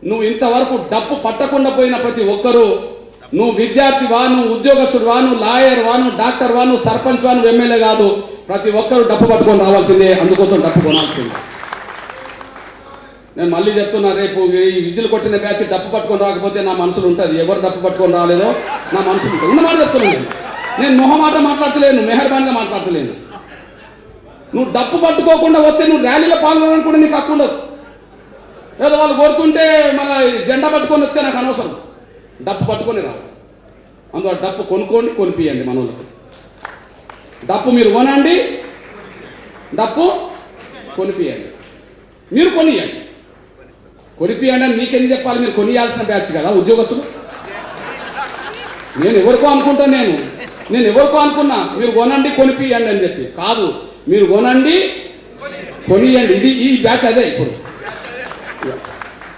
నువ్వు ఇంతవరకు డప్పు పట్టకుండా పోయిన ప్రతి ఒక్కరూ, నువ్వు విద్యార్థి వా, నువ్వు ఉద్యోగస్తుడు వా, నువ్వు లాయర్ వా, నువ్వు డాక్టర్ వా, నువ్వు సర్పంచ్ వా, నువ్వు ఎమ్మెల్యే కాదు, ప్రతి ఒక్కరూ డప్పు పట్టుకొని రావాల్సిందే. అందుకోసం డప్పు కొనాల్సిందే. నేను మళ్ళీ చెప్తున్నా, రేపు ఈ విజిల్ కొట్టిన బ్యాచ్ డప్పు పట్టుకొని రాకపోతే నా మనసులు ఉంటుంది. ఎవరు డప్పు పట్టుకొని రాలేదో నా మనసులు ఉంటుంది. ఉన్నమాట చెప్తున్నాను. నేను మొహమాట మాట్లాడతలేను, మెహర్బాన్గా మాట్లాడతలేను. నువ్వు డప్పు పట్టుకోకుండా వస్తే నువ్వు ర్యాలీలో పాల్గొనడానికి కూడా నీకు హక్కు ఉండదు. ఏదో వాళ్ళు కోరుకుంటే మన జెండా పట్టుకొని వస్తే నాకు అనవసరం. డప్పు పట్టుకొని రా. అందువల్ల డప్పు కొనుక్కోండి, కొనిపియండి. మన వాళ్ళకి డప్పు మీరు కొనండి, డప్పు కొనిపియండి. మీరు కొనియండి, కొనిపియండి అని మీకెందుకు చెప్పాలి? మీరు కొనియాల్సిన బ్యాచ్ కదా ఉద్యోగస్తులు. నేను ఎవరికో అనుకుంటాను, నేను ఎవరికో అనుకున్నా మీరు కొనండి కొనిపియండి అని చెప్పి. కాదు, మీరు కొనండి కొనియండి. ఇది ఈ బ్యాచ్ అదే ఇప్పుడు.